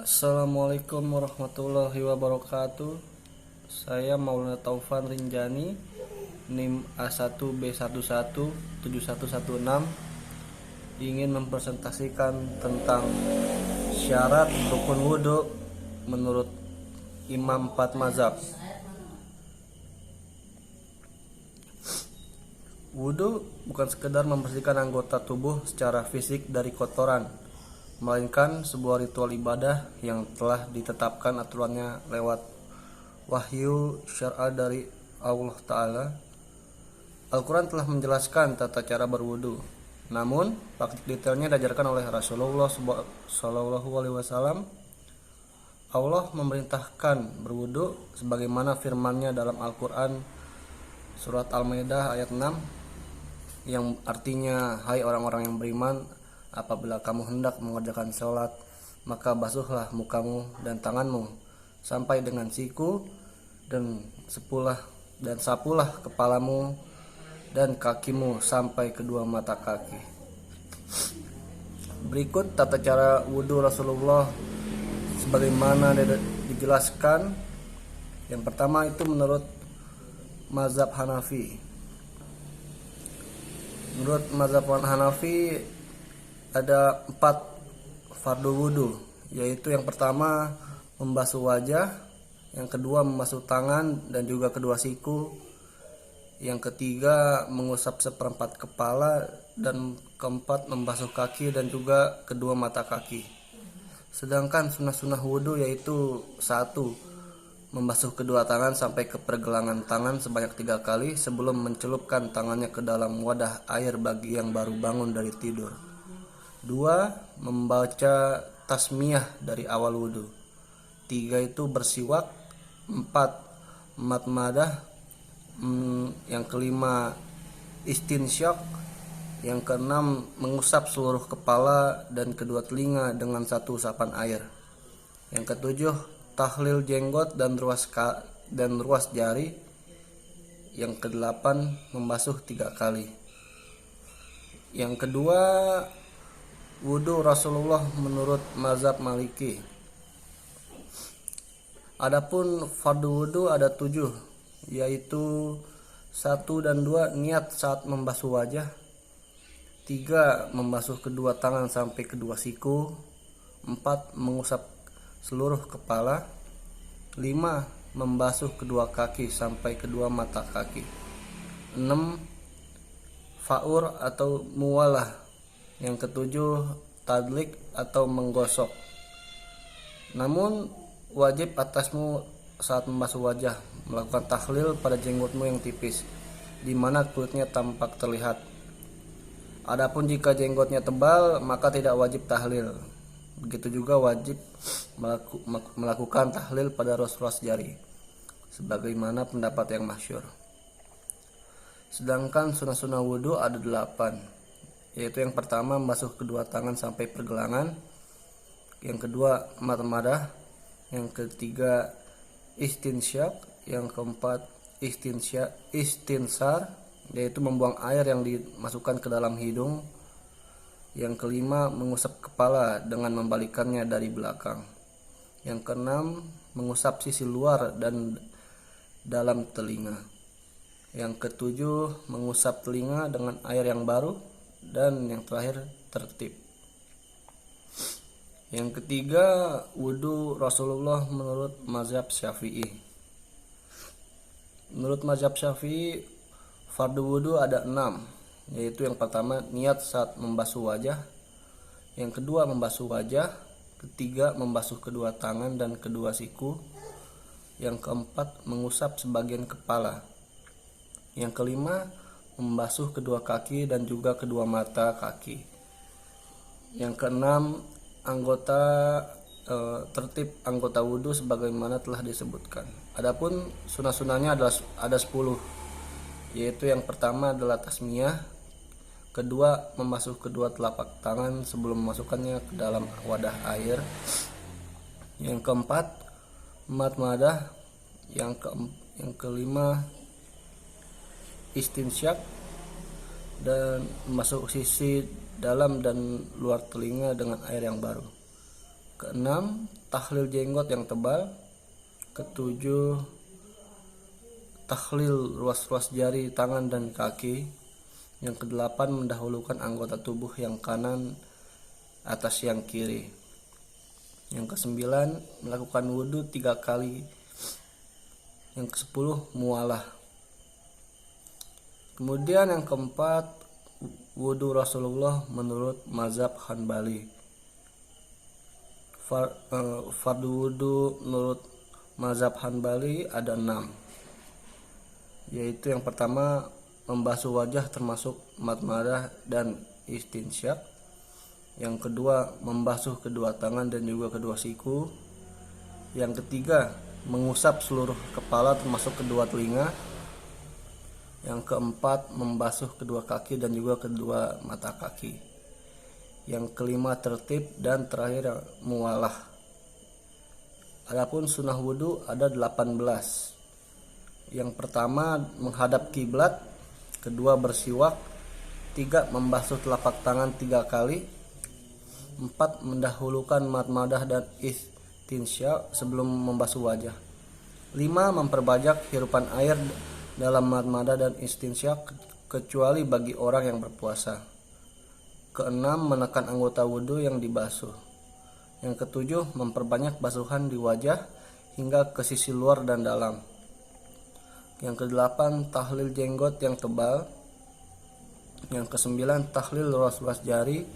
Assalamualaikum warahmatullahi wabarakatuh. Saya Maulana Taufan Rinjani, NIM A1B117116, ingin mempresentasikan tentang syarat rukun wudhu menurut Imam 4 mazhab. Wudhu bukan sekedar membersihkan anggota tubuh secara fisik dari kotoran, melainkan sebuah ritual ibadah yang telah ditetapkan aturannya lewat wahyu syar'a dari Allah Ta'ala. Al-Quran telah menjelaskan tata cara berwudu, namun praktik detailnya diajarkan oleh Rasulullah SAW. Allah memerintahkan berwudu sebagaimana firman-Nya dalam Al-Quran surat Al-Maidah ayat 6, yang artinya, hai orang-orang yang beriman, apabila kamu hendak mengerjakan sholat, maka basuhlah mukamu dan tanganmu sampai dengan siku, dan sapulah kepalamu dan kakimu sampai kedua mata kaki. Berikut tata cara wudhu Rasulullah sebagaimana dijelaskan. Yang pertama itu menurut mazhab Hanafi. Menurut mazhab Hanafi ada 4 fardu wudhu, yaitu yang pertama membasuh wajah, yang kedua membasuh tangan dan juga kedua siku, yang ketiga mengusap seperempat kepala, dan keempat membasuh kaki dan juga kedua mata kaki. Sedangkan sunnah-sunnah wudhu yaitu 1. Membasuh kedua tangan sampai ke pergelangan tangan sebanyak 3 kali sebelum mencelupkan tangannya ke dalam wadah air bagi yang baru bangun dari tidur. 2. Membaca tasmiyah dari awal wudhu. 3. Itu bersiwak. 4. Matmadah. Yang kelima istinsyak. Yang keenam mengusap seluruh kepala dan kedua telinga dengan 1 usapan air. Yang ketujuh tahlil jenggot dan ruas jari. Yang kedelapan membasuh 3 kali. Yang kedua wudhu Rasulullah menurut mazhab Maliki. Adapun fardu wudhu ada 7, yaitu 1 dan 2 niat saat membasuh wajah, 3 membasuh kedua tangan sampai kedua siku, 4 mengusap seluruh kepala, 5 membasuh kedua kaki sampai kedua mata kaki, 6 faur atau muwalah, yang ketujuh tadlik atau menggosok. Namun wajib atasmu saat membasuh wajah melakukan tahlil pada jenggotmu yang tipis, di mana kulitnya tampak terlihat. Adapun jika jenggotnya tebal, maka tidak wajib tahlil. Begitu juga wajib melakukan tahlil pada ruas-ruas jari, sebagaimana pendapat yang masyhur. Sedangkan sunnah-sunnah wudhu ada 8, yaitu yang pertama membasuh kedua tangan sampai pergelangan, yang kedua matmadah, yang ketiga istinsyak, yang keempat istinsar, yaitu membuang air yang dimasukkan ke dalam hidung, yang kelima mengusap kepala dengan membalikannya dari belakang, yang keenam mengusap sisi luar dan dalam telinga, yang ketujuh mengusap telinga dengan air yang baru, dan yang terakhir tertib. Yang ketiga wudhu Rasulullah menurut mazhab Syafi'i. Menurut mazhab Syafi'i fardu wudhu ada 6, yaitu yang pertama niat saat membasuh wajah, yang kedua membasuh wajah, ketiga membasuh kedua tangan dan kedua siku, yang keempat mengusap sebagian kepala, yang kelima membasuh kedua kaki dan juga kedua mata kaki, yang keenam tertib anggota wudhu sebagaimana telah disebutkan. Adapun sunnah-sunnahnya ada 10, yaitu yang pertama adalah tasmiyah, kedua membasuh kedua telapak tangan sebelum memasukkannya ke dalam wadah air, yang keempat matmadah, yang kelima istinsyak dan membasuh sisi dalam dan luar telinga dengan air yang baru. Keenam, tahlil jenggot yang tebal. Ketujuh, tahlil ruas-ruas jari tangan dan kaki. Yang kedelapan, mendahulukan anggota tubuh yang kanan atas yang kiri. Yang kesembilan, melakukan wudhu 3 kali. Yang kesepuluh, mualah. Kemudian yang keempat, wudhu Rasulullah menurut mazhab Hanbali. Fardu wudhu menurut mazhab Hanbali ada 6, yaitu yang pertama, membasuh wajah termasuk madmadah dan istinsyak. Yang kedua, membasuh kedua tangan dan juga kedua siku. Yang ketiga, mengusap seluruh kepala termasuk kedua telinga. Yang keempat, membasuh kedua kaki dan juga kedua mata kaki. Yang kelima, tertib, dan terakhir mualah. Adapun sunnah wudhu ada 18. Yang pertama, menghadap kiblat. Kedua, bersiwak. 3, membasuh telapak tangan 3 kali. 4, mendahulukan madmadah dan istinsyak sebelum membasuh wajah. 5, memperbajak hirupan air dalam madmadah dan istinsyak kecuali bagi orang yang berpuasa. Keenam, menekan anggota wudhu yang dibasuh. Yang ketujuh, memperbanyak basuhan di wajah hingga ke sisi luar dan dalam. Yang kedelapan, tahlil jenggot yang tebal. Yang kesembilan, tahlil ruas-ruas jari.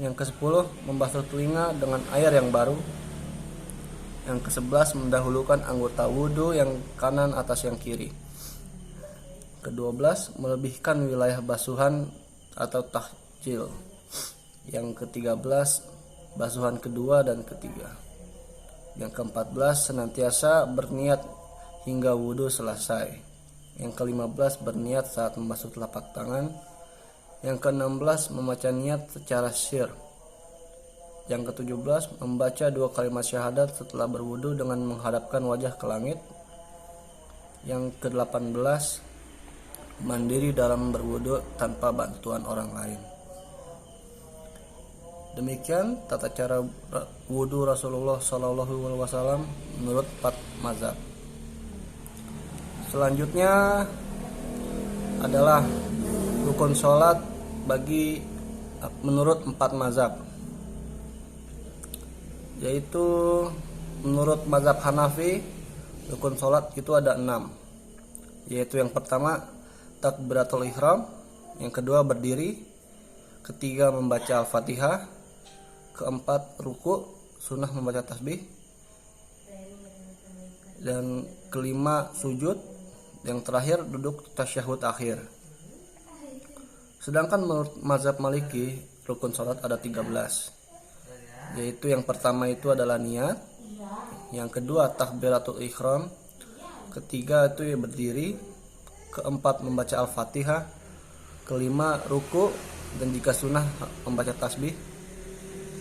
Yang kesepuluh, membasuh telinga dengan air yang baru. Yang ke-11, mendahulukan anggota wudhu yang kanan atas yang kiri. Ke-12, melebihkan wilayah basuhan atau tahjil. Yang ke-13, basuhan kedua dan ketiga. Yang ke-14, senantiasa berniat hingga wudhu selesai. Yang ke-15, berniat saat membasuh telapak tangan. Yang ke-16, membaca niat secara sir. Yang ke-17, membaca 2 kalimat syahadat setelah berwudu dengan menghadapkan wajah ke langit. Yang ke-18, mandiri dalam berwudu tanpa bantuan orang lain. Demikian tata cara wudu Rasulullah SAW menurut 4 mazhab. Selanjutnya adalah rukun sholat menurut 4 mazhab, yaitu menurut mazhab Hanafi rukun sholat itu ada 6, yaitu yang pertama takbiratul ihram, yang kedua berdiri, ketiga membaca al-fatihah, keempat ruku, sunnah membaca tasbih, dan kelima sujud, yang terakhir duduk tasyahud akhir. Sedangkan menurut mazhab Maliki rukun sholat ada 13, yaitu yang pertama itu adalah niat, yang kedua takbiratul ihram, ketiga itu berdiri, keempat membaca al-fatihah, kelima ruku dan jika sunnah membaca tasbih,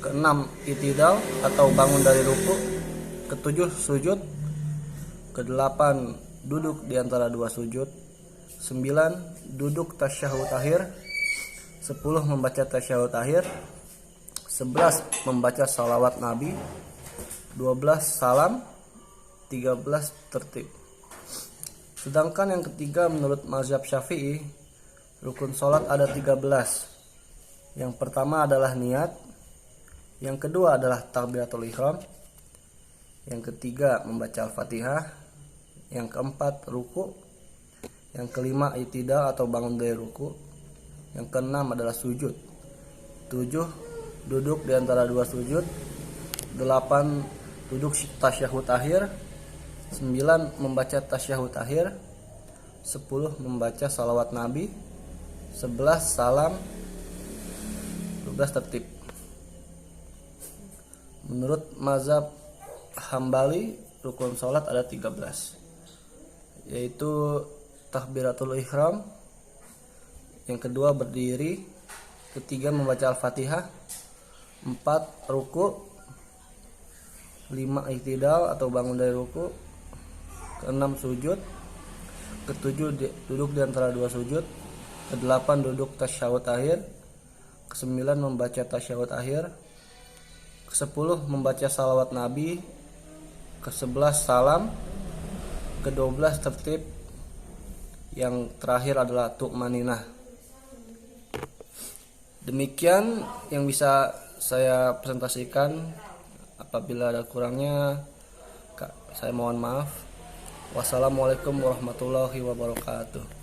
keenam itidal atau bangun dari ruku, ketujuh sujud, kedelapan duduk di antara 2 sujud, 9 duduk tasyahud akhir, 10 membaca tasyahud akhir, 11 membaca salawat Nabi, 12 salam, 13 tertib. Sedangkan yang ketiga menurut mazhab Syafi'i rukun sholat ada 13. Yang pertama adalah niat, yang kedua adalah takbiratul ihram, yang ketiga membaca al-fatihah, yang keempat ruku, yang kelima itidal atau bangun dari ruku, yang keenam adalah sujud, 7 duduk di antara 2 sujud, 8 duduk tasyahud akhir, 9 membaca tasyahud akhir, 10 membaca salawat Nabi, 11 salam, 12 tertib. Menurut mazhab Hambali rukun sholat ada 13, yaitu takbiratul ihram, yang kedua berdiri, ketiga membaca al-fatihah, 4 ruku, 5 iktidal atau bangun dari ruku, ke-6 sujud, ke-7 duduk di antara 2 sujud, ke-8 duduk tasyahud akhir, ke-9 membaca tasyahud akhir, ke-10 membaca salawat Nabi, ke-11 salam, ke-12 tertib, yang terakhir adalah tu'maninah. Demikian yang bisa saya presentasikan. Apabila ada kurangnya, saya mohon maaf. Wassalamualaikum warahmatullahi wabarakatuh.